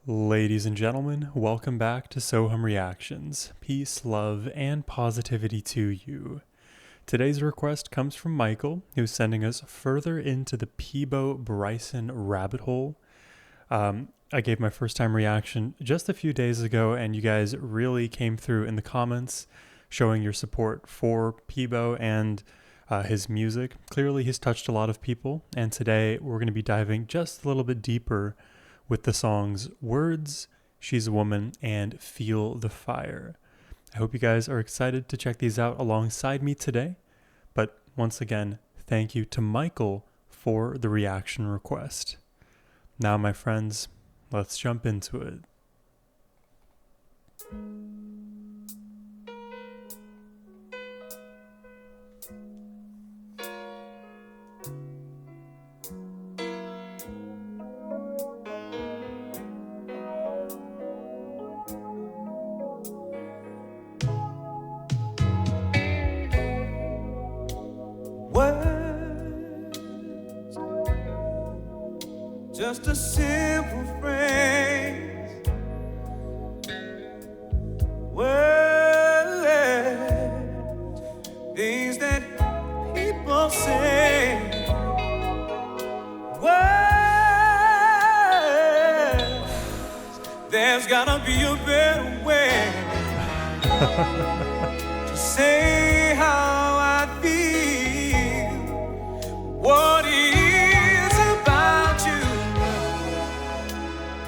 Ladies and gentlemen, welcome back to Sohum Reactions. Peace, love, and positivity to you. Today's request comes from Michael, who's sending us further into the Peabo Bryson rabbit hole. I gave my first time reaction just a few days ago, and you guys really came through in the comments showing your support for Peabo and his music. Clearly, he's touched a lot of people, and today we're going to be diving just a little bit deeper with the songs Words, She's a Woman, and Feel the Fire. I hope you guys are excited to check these out alongside me today. But once again, thank you to Michael for the reaction request. Now, my friends, let's jump into it. Words, just a simple phrase. Words, things that people say. Words, there's gotta be a better way to say how I feel. What is about you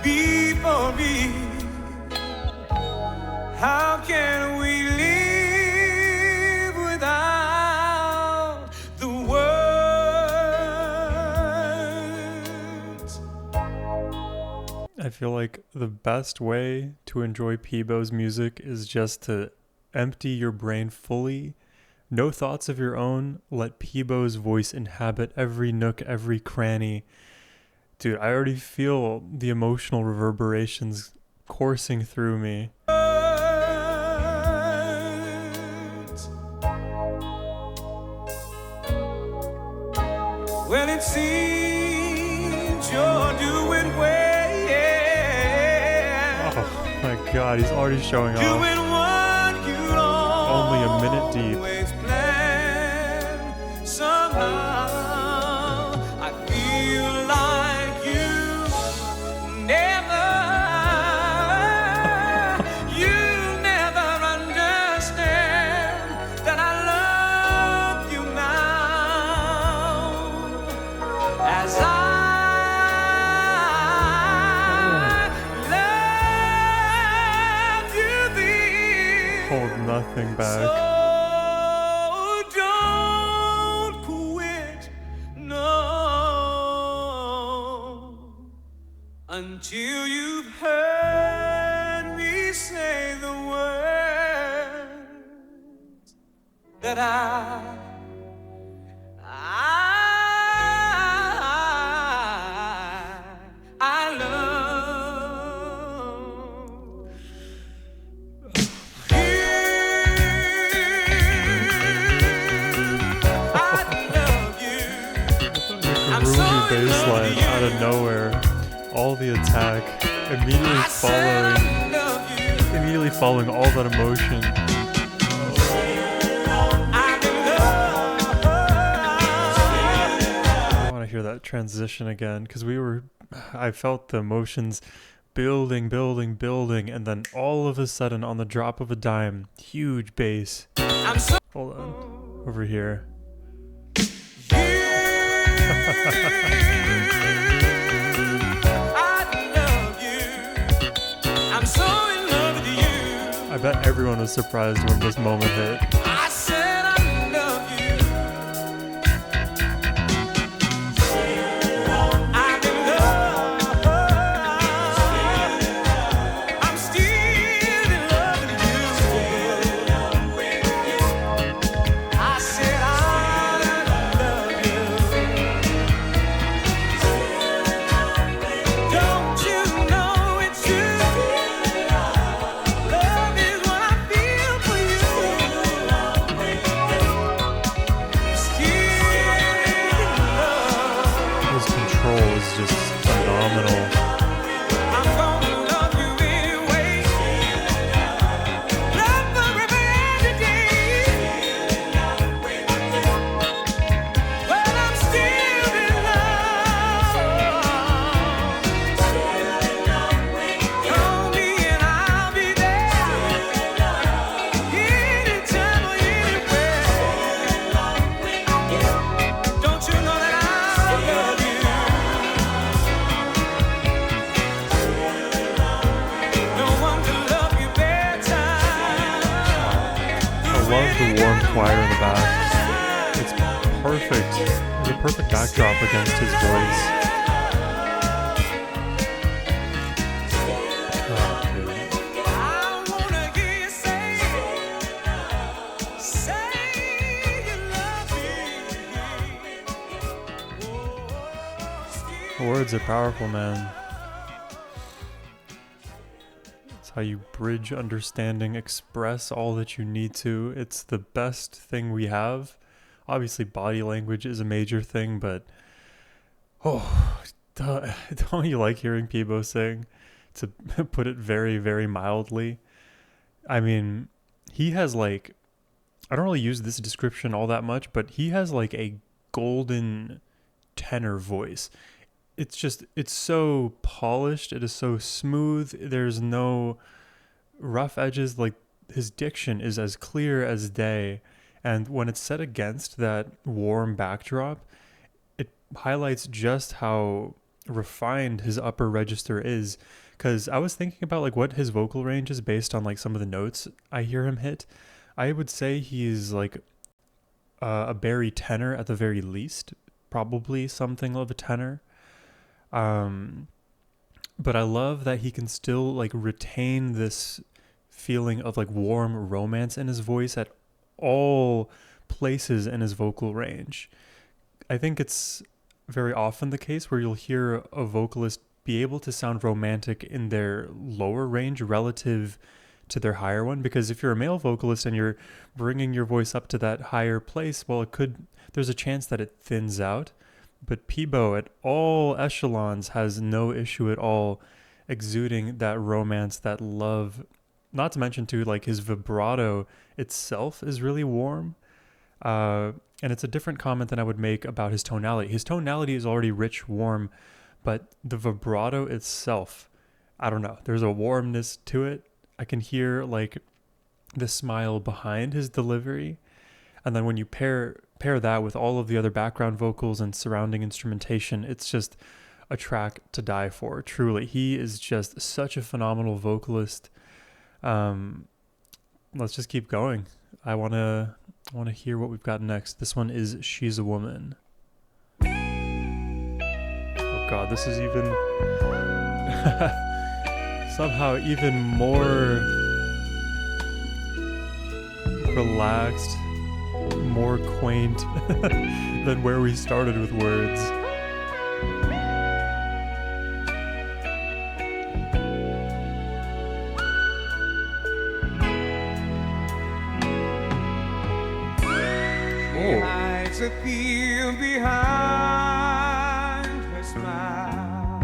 before me? How can we live without the words? I feel like the best way to enjoy Peabo's music is just to empty your brain fully. No thoughts of your own. Let Peabo's voice inhabit every nook, every cranny. Dude, I already feel the emotional reverberations coursing through me. Words. Well, it seems you're doing well. Oh my god, he's already showing off. Doing what you Only a minute deep. always planned. Somehow I feel like you never understand that I love you now as I love you then. Hold nothing back. So don't quit, no, until you've heard me say the words that I love. Groovy bass line out of nowhere. All the attack. Immediately following all that emotion. I want to hear that transition again because I felt the emotions building, and then all of a sudden on the drop of a dime, huge bass. Hold on. Over here. I bet everyone was surprised when this moment hit. I said I love you. I'm in love. I'm still in love with you. I said I love you. Don't you know it's true? Love is what I feel for you. love the warm choir in the back. It's perfect. It's a perfect backdrop against his voice. Oh, dude. Words are powerful, man. It's how you bridge understanding, express all that you need to. It's the best thing we have. Obviously, body language is a major thing, but don't you like hearing Peabo sing? To put it very, very mildly. I mean, he has like, I don't really use this description all that much, but he has like a golden tenor voice. It's so polished. It is so smooth. There's no rough edges. Like, his diction is as clear as day. And when it's set against that warm backdrop, it highlights just how refined his upper register is. Because I was thinking about like what his vocal range is based on like some of the notes I hear him hit. I would say he's like a bari tenor at the very least, probably something of a tenor. But I love that he can still like retain this feeling of like warm romance in his voice at all places in his vocal range. I think it's very often the case where you'll hear a vocalist be able to sound romantic in their lower range relative to their higher one, because if you're a male vocalist and you're bringing your voice up to that higher place, well, there's a chance that it thins out. But Peabo at all echelons has no issue at all exuding that romance, that love. Not to mention too, like his vibrato itself is really warm. And it's a different comment than I would make about his tonality. His tonality is already rich, warm, but the vibrato itself, I don't know. There's a warmness to it. I can hear like the smile behind his delivery. And then when you pair that with all of the other background vocals and surrounding instrumentation, it's just a track to die for. Truly, he is just such a phenomenal vocalist. Let's just keep going. I want to hear what we've got next. This one is She's a Woman. Oh God, this is even somehow even more relaxed, more quaint than where we started with words. She hides a fear behind her smile,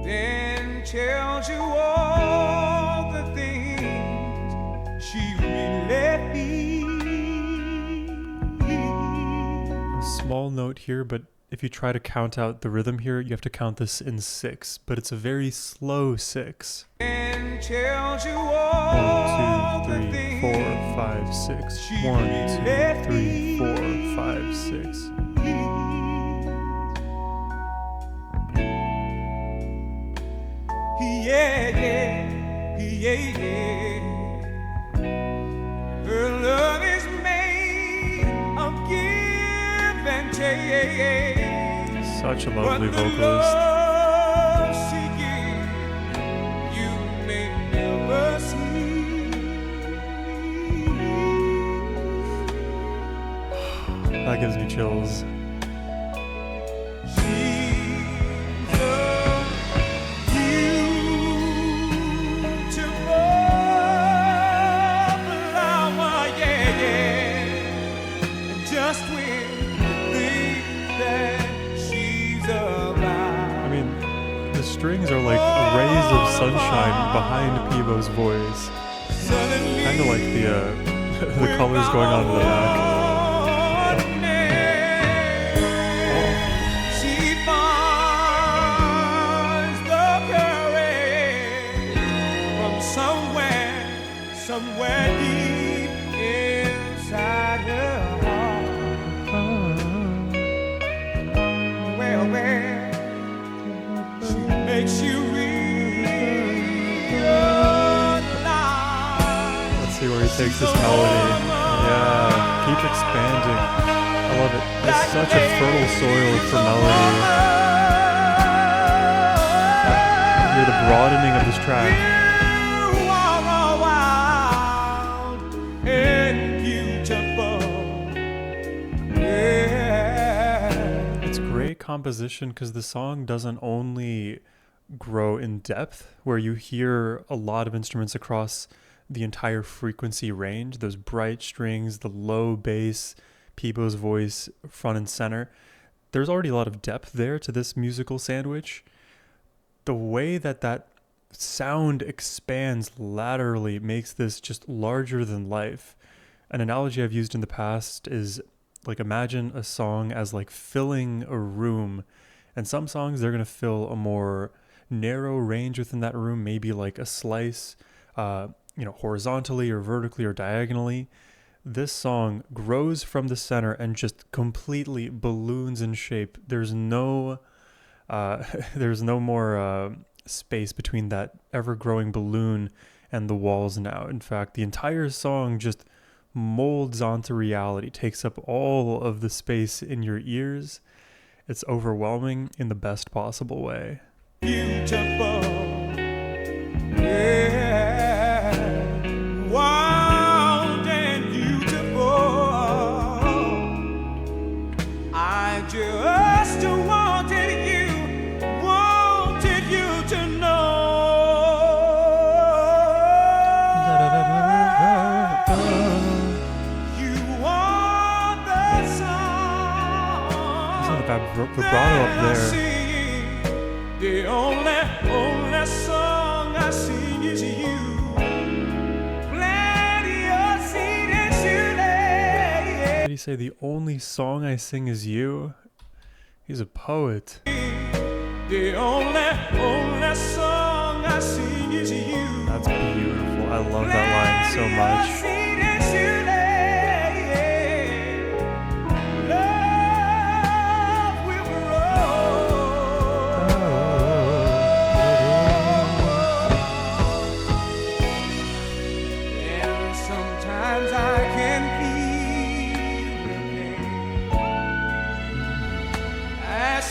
then tells you all the things she really feels. Small note here, but if you try to count out the rhythm here, you have to count this in 6, but it's a very slow 6. And tells you all 1, 2, 3, 4, 5, 6. 1, 2, 3, 4, 5, 6. Yeah. Her love is made of give and take. Such a lovely But the vocalist. love she gives, you may never see. That gives me chills. She's a beautiful flower, yeah. And just when you think that she's about, I mean, the strings are like rays of sunshine behind Peabo's voice. suddenly Kind of like the colors going on in the back. she finds the courage from somewhere deep inside her heart. Well, she makes you realize Let's see where he takes this melody. Yeah, keep expanding. I love it. It's such a fertile soil for melody. Hear the broadening of this track. You are wild and beautiful. Yeah. It's great composition because the song doesn't only grow in depth, where you hear a lot of instruments across the entire frequency range, those bright strings, the low bass, Peebo's voice front and center. There's already a lot of depth there to this musical sandwich. The way that sound expands laterally makes this just larger than life. An analogy I've used in the past is like, imagine a song as like filling a room, and some songs they're going to fill a more narrow range within that room, maybe like a slice, horizontally or vertically or diagonally. This song grows from the center and just completely balloons in shape. There's no more space between that ever-growing balloon and the walls now. In fact, the entire song just molds onto reality, takes up all of the space in your ears. It's overwhelming in the best possible way. Beautiful, yeah, wild and beautiful. I just wanted you to know you are the song. There's not a bad vibrato up there. The only song I sing is you. Plant your seed and shoot it. Did he say the only song I sing is you? He's a poet. The only song I sing is you. That's beautiful. I love that line so much.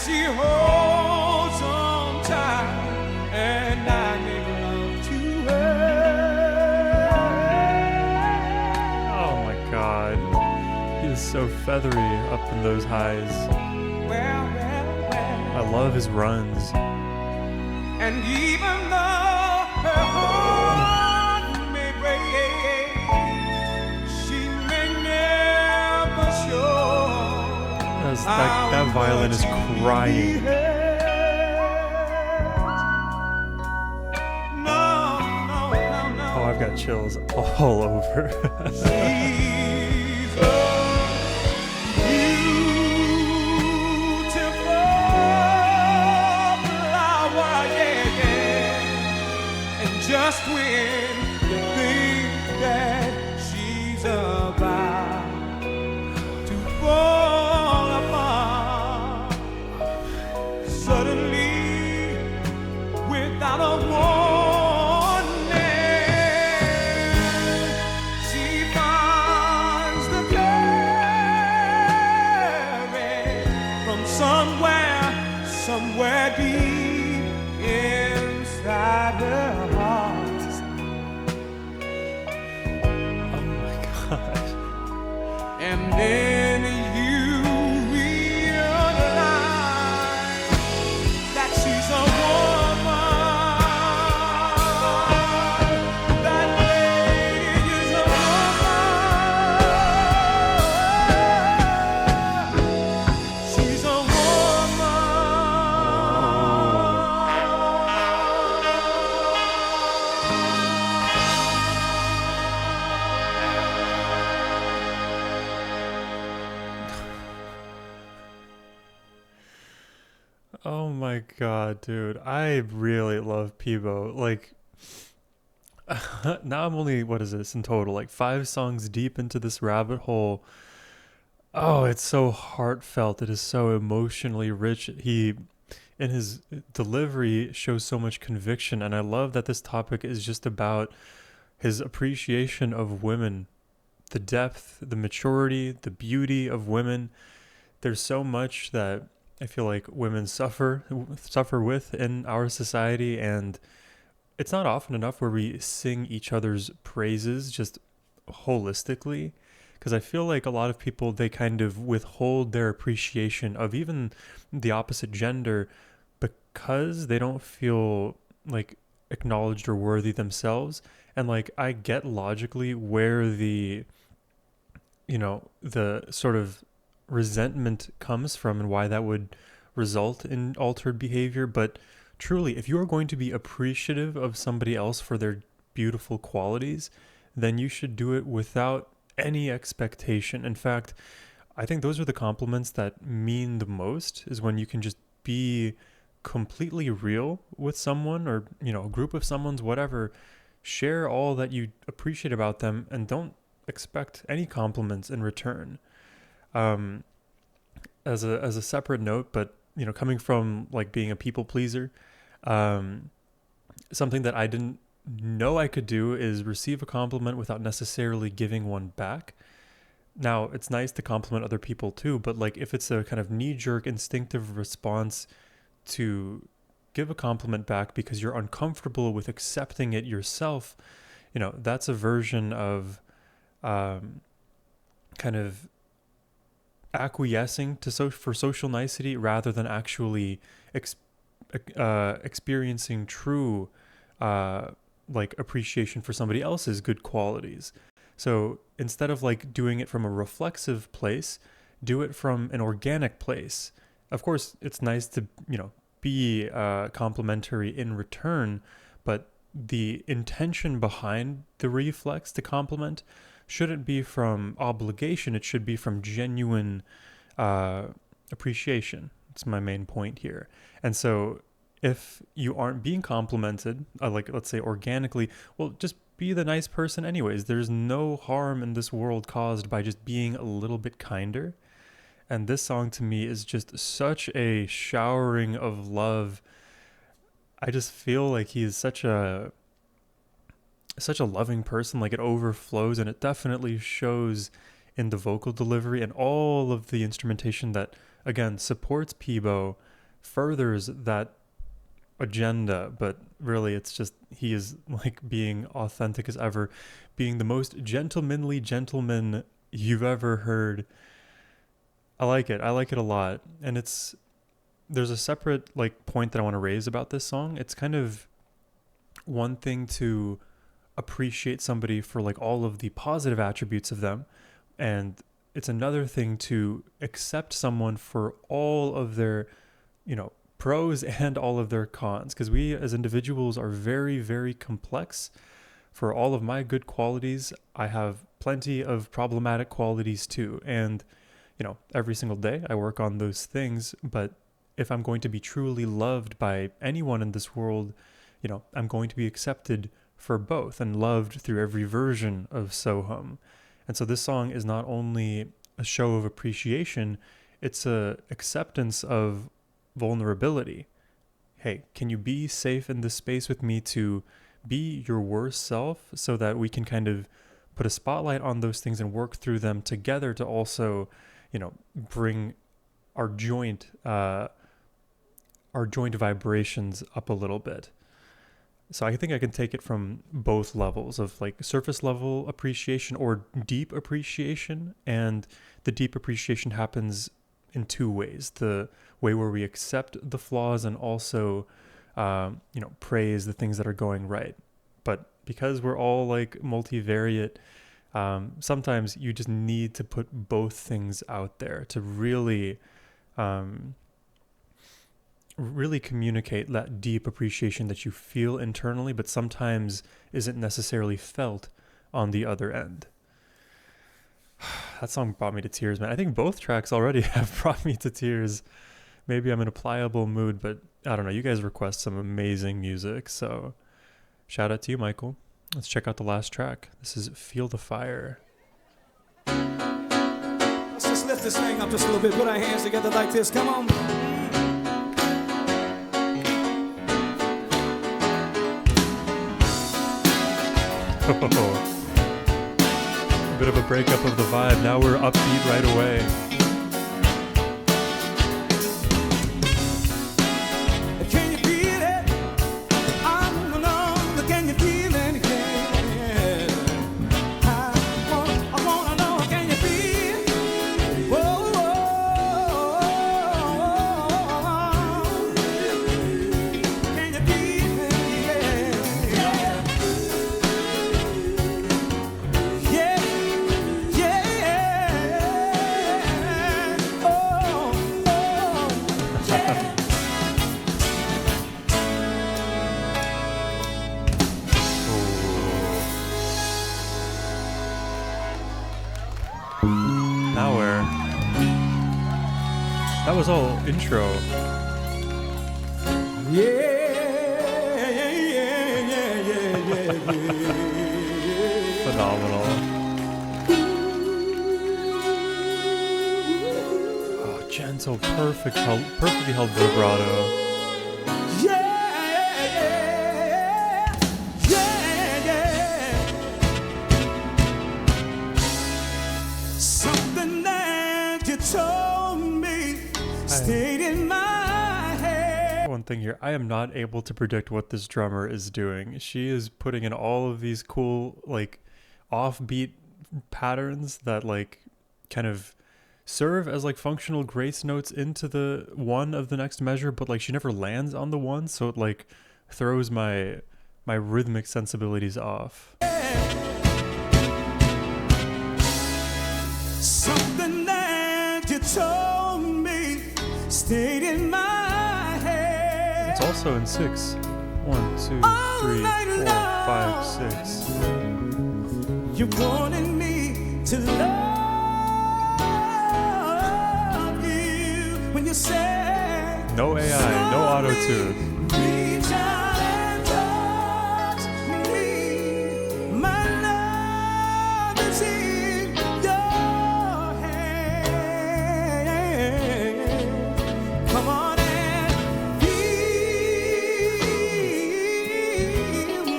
She holds on tight, and I make love to her. Oh my god. He is so feathery up in those highs. Well. I love his runs. And even though her heart may break, she may never show. That violin is crying. No. Oh, I've got chills all over. She's a beautiful flower, yeah. And just when you think that she's about to fall apart, suddenly, without a warning, she finds the courage from somewhere deep inside her heart. Oh my god. And then you realize that she's a woman. That lady is a woman. She's a Oh my god, dude. I really love Peabo. Like, now I'm only, what is this in total? Like 5 songs deep into this rabbit hole. Oh, it's so heartfelt. It is so emotionally rich. He, in his delivery, shows so much conviction. And I love that this topic is just about his appreciation of women. the depth, the maturity, the beauty of women. There's so much that I feel like women suffer with in our society, and it's not often enough where we sing each other's praises just holistically, because I feel like a lot of people, they kind of withhold their appreciation of even the opposite gender because they don't feel like acknowledged or worthy themselves. And like, I get logically where the sort of resentment comes from and why that would result in altered behavior. But truly, if you are going to be appreciative of somebody else for their beautiful qualities, then you should do it without any expectation. In fact, I think those are the compliments that mean the most, is when you can just be completely real with someone, or, a group of someone's, whatever, share all that you appreciate about them and don't expect any compliments in return. As a separate note, but coming from like being a people pleaser, something that I didn't know I could do is receive a compliment without necessarily giving one back. Now, it's nice to compliment other people too, but like, if it's a kind of knee-jerk instinctive response to give a compliment back because you're uncomfortable with accepting it yourself, that's a version of kind of acquiescing for social nicety rather than actually experiencing true like appreciation for somebody else's good qualities. So instead of like doing it from a reflexive place, do it from an organic place. Of course, it's nice to, be complimentary in return, but the intention behind the reflex to compliment shouldn't be from obligation. It should be from genuine appreciation. That's my main point here. And so if you aren't being complimented, like let's say organically, well, just be the nice person anyways. There's no harm in this world caused by just being a little bit kinder. And this song to me is just such a showering of love. I just feel like he is such a loving person. Like, it overflows, and it definitely shows in the vocal delivery, and all of the instrumentation that, again, supports Peabo, furthers that agenda. But really, it's just, he is like being authentic as ever, being the most gentlemanly gentleman you've ever heard. I like it a lot. And there's a separate like point that I want to raise about this song. It's kind of one thing to appreciate somebody for like all of the positive attributes of them, and it's another thing to accept someone for all of their pros and all of their cons, because we as individuals are very, very complex. For all of my good qualities, I have plenty of problematic qualities too, and every single day I work on those things. But if I'm going to be truly loved by anyone in this world, I'm going to be accepted for both and loved through every version of Sohum. And so this song is not only a show of appreciation, it's a acceptance of vulnerability. Hey, can you be safe in this space with me to be your worst self, so that we can kind of put a spotlight on those things and work through them together to also, bring our joint vibrations up a little bit. So I think I can take it from both levels of like surface level appreciation or deep appreciation. And the deep appreciation happens in two ways: the way where we accept the flaws, and also, praise the things that are going right. But because we're all like multivariate, sometimes you just need to put both things out there to really communicate that deep appreciation that you feel internally, but sometimes isn't necessarily felt on the other end. That song brought me to tears, man. I think both tracks already have brought me to tears. Maybe I'm in a pliable mood, but I don't know. You guys request some amazing music, so shout out to you, Michael. Let's check out the last track. This is Feel the Fire. Let's just lift this thing up just a little bit. Put our hands together like this. Come on. Bit of a breakup of the vibe. Now we're upbeat right away. Can you feel it? I don't know. Can you feel it? Yeah. I wanna know. Can you feel it? Whoa, whoa. Can you feel it? Yeah. Yeah. Yeah. Oh, oh, yeah. Now where? That was all intro. Phenomenal. Oh, gentle, perfectly held vibrato. Something that you told me stayed in my head. One thing here, I am not able to predict what this drummer is doing. She is putting in all of these cool, like, offbeat patterns that, like, kind of serve as, like, functional grace notes into the one of the next measure, but, like, she never lands on the one, so it, like, throws my rhythmic sensibilities off. Something that you told me stayed in my head. It's also in 6. 1, 2, 3, 4, 5, 6. You wanted me to love you when you said No AI, no auto-tune. reach out and touch me. My love is in your hand. Come on and feel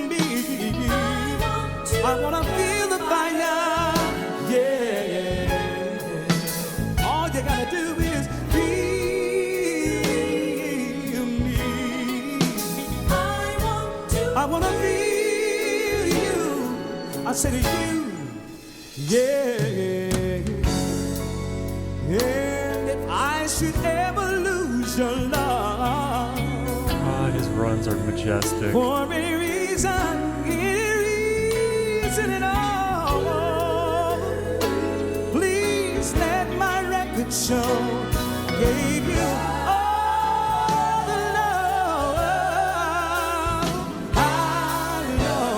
me. I wanna feel the fire. Yeah. All you gotta do is feel me. I wanna feel you. I said to you, yeah. And if I should ever lose your love Ah, his runs are majestic. for any reason at all, please let my record show gave you all the love I know.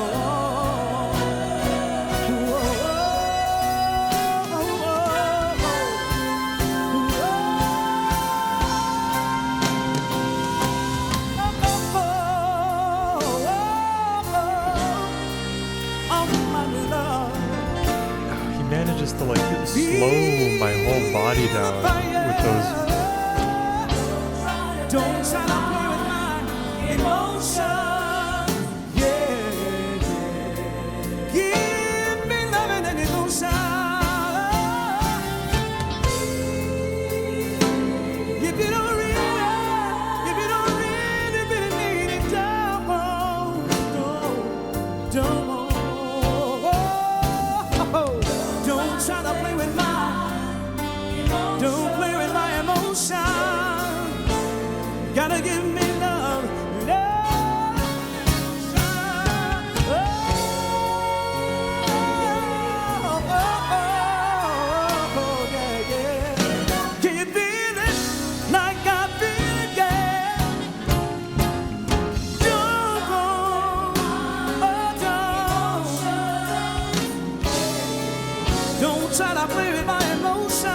He manages to, like, slow my whole body down with those. Don't try to play with my emotions. Yeah. Give me loving and emotion. If you don't really need it, don't try to play with don't play with my emotion. Gotta give me love, love. Oh, yeah, yeah. Can you feel it like I feel it, yeah? Don't try to play with my emotion.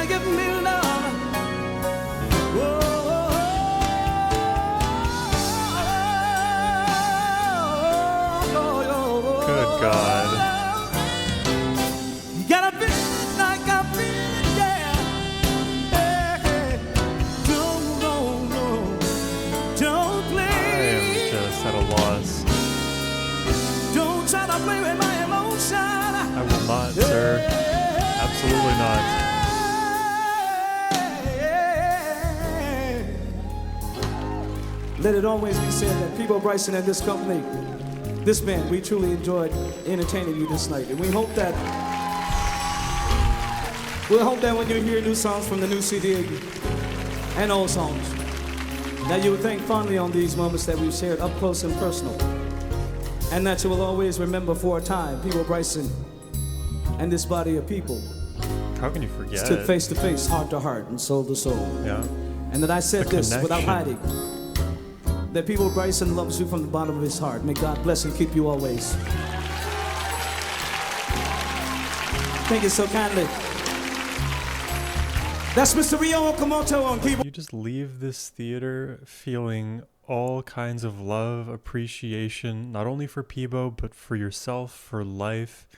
Give me love. Absolutely not. Let it always be said that Peabo Bryson and this company, this band, we truly enjoyed entertaining you this night. And we'll hope that when you hear new songs from the new CD and old songs, that you will think fondly on these moments that we've shared up close and personal. And that you will always remember for a time, Peabo Bryson and this body of people How can you forget? stood face to face, heart to heart, and soul to soul. Yeah. And that I said The this without connection. hiding, that Peabo Bryson loves you from the bottom of his heart. May God bless and keep you always. Thank you so kindly. That's Mr. Rio Okamoto on keyboard. You just leave this theater feeling all kinds of love, appreciation, not only for Peabo, but for yourself, for life.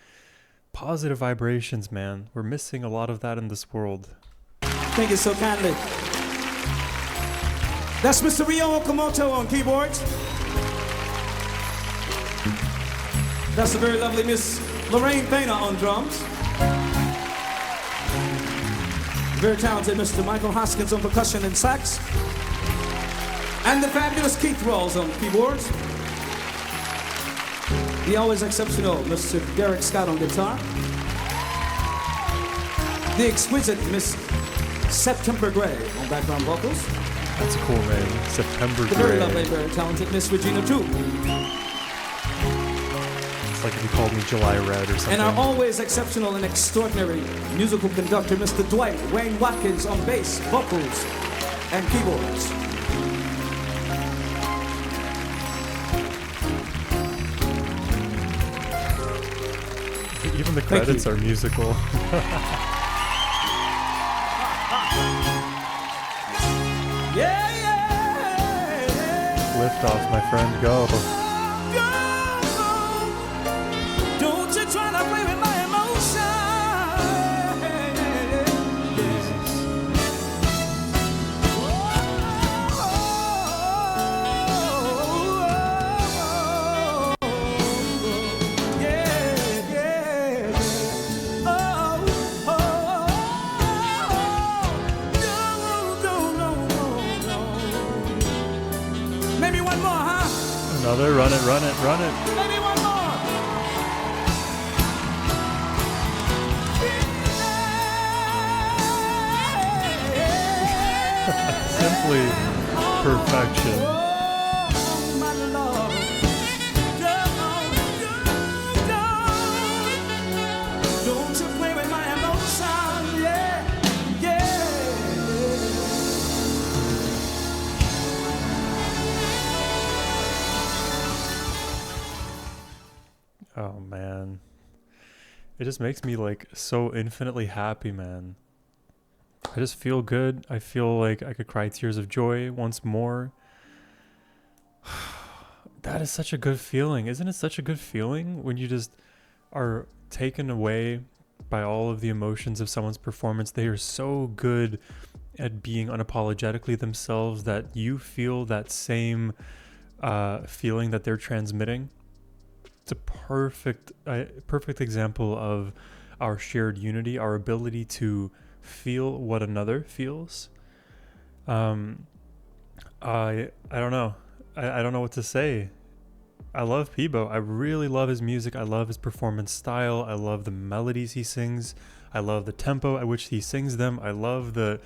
Positive vibrations, man. We're missing a lot of that in this world. Thank you so kindly. That's Mr. Rio Okamoto on keyboards. That's the very lovely Miss Lorraine Pena on drums. Very talented Mr. Michael Hoskins on percussion and sax. And the fabulous Keith Rawls on keyboards. The always exceptional Mr. Derek Scott on guitar. The exquisite Miss September Gray on background vocals. That's a cool name. September The very Gray. lovely, very talented Miss Regina True. It's like if you called me July Red or something. And our always exceptional and extraordinary musical conductor, Mr. Dwight Wayne Watkins on bass, vocals, and keyboards. Even the Thank credits you. are musical. Yeah, yeah. Lift off, my friend, go. Don't you try to play with my emotion. Yeah, yeah. Oh, oh, no. Maybe one more, huh? Another, run it, run it, run it. Maybe one more. Simply perfection. Oh, my Lord. Don't you play with my emotion. Yeah, yeah. Oh man. It just makes me like so infinitely happy, man. I just feel good. I feel like I could cry tears of joy once more. That is such a good feeling. Isn't it such a good feeling when you just are taken away by all of the emotions of someone's performance? They are so good at being unapologetically themselves that you feel that same feeling that they're transmitting. It's a perfect example of our shared unity, our ability to feel what another feels. I don't know. I don't know what to say. I love Peabo. I really love his music. I love his performance style. I love the melodies he sings. I love the tempo at which he sings them. I love the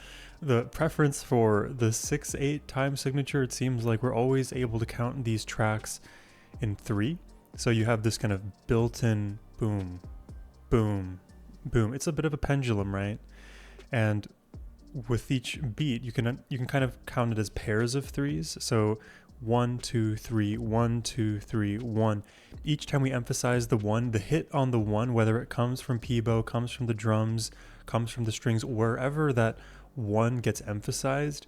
preference for the 6/8 time signature. It seems like we're always able to count these tracks in 3. So you have this kind of built-in boom, boom, boom. It's a bit of a pendulum, right? And with each beat, you can kind of count it as pairs of 3s. So 1, 2, 3, 1, 2, 3, 1. Each time we emphasize the 1, the hit on the 1, whether it comes from Peabo, comes from the drums, comes from the strings, wherever that 1 gets emphasized,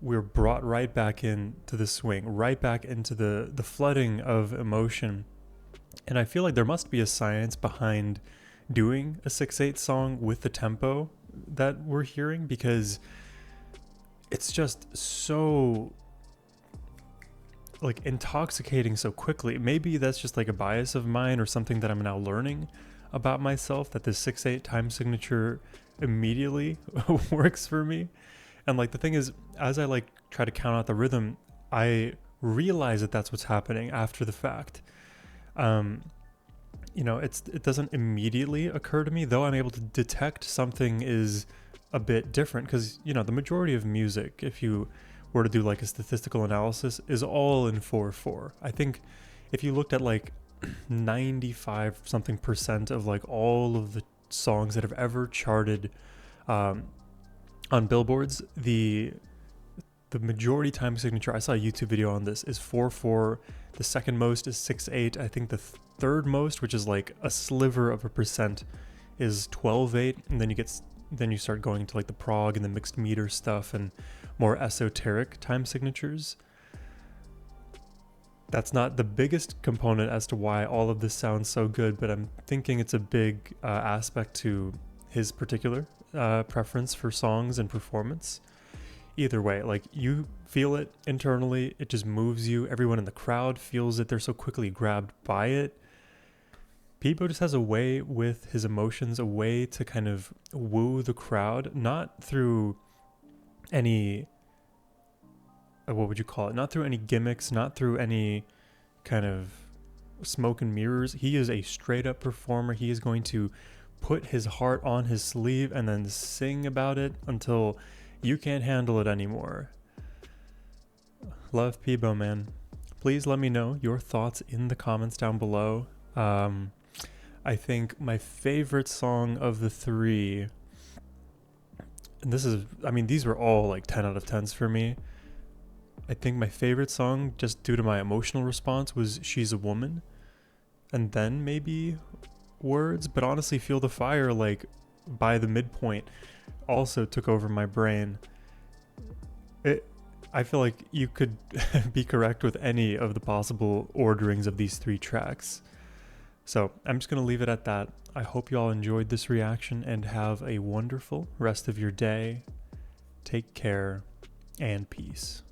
we're brought right back into the swing, right back into the flooding of emotion. And I feel like there must be a science behind doing a 6/8 song with the tempo that we're hearing, because it's just so like intoxicating so quickly. Maybe that's just like a bias of mine or something that I'm now learning about myself that the 6/8 time signature immediately works for me. And like the thing is, as I like try to count out the rhythm, I realize that that's what's happening after the fact. It doesn't immediately occur to me, though I'm able to detect something is a bit different, because the majority of music, if you were to do like a statistical analysis, is all in 4/4. I think if you looked at like 95 something percent of like all of the songs that have ever charted on billboards, the majority time signature, I saw a YouTube video on this, is 4/4. The second most is 6/8. I think the third most, which is like a sliver of a percent, is 12/8. And then you start going to like the prog and the mixed meter stuff and more esoteric time signatures. That's not the biggest component as to why all of this sounds so good, but I'm thinking it's a big aspect to his particular preference for songs and performance. Either way, like, you feel it internally, it just moves you. Everyone in the crowd feels it, they're so quickly grabbed by it. Peabo just has a way with his emotions, a way to kind of woo the crowd, not through any, what would you call it? Not through any gimmicks, not through any kind of smoke and mirrors. He is a straight up performer. He is going to put his heart on his sleeve and then sing about it until you can't handle it anymore. Love Peabo, man. Please let me know your thoughts in the comments down below. I think my favorite song of the three, and these were all like 10 out of 10s for me. I think my favorite song, just due to my emotional response, was She's a Woman. And then maybe Words, but honestly, Feel the Fire, like, by the midpoint, also took over my brain. I feel like you could be correct with any of the possible orderings of these three tracks. So I'm just going to leave it at that. I hope you all enjoyed this reaction and have a wonderful rest of your day. Take care and peace.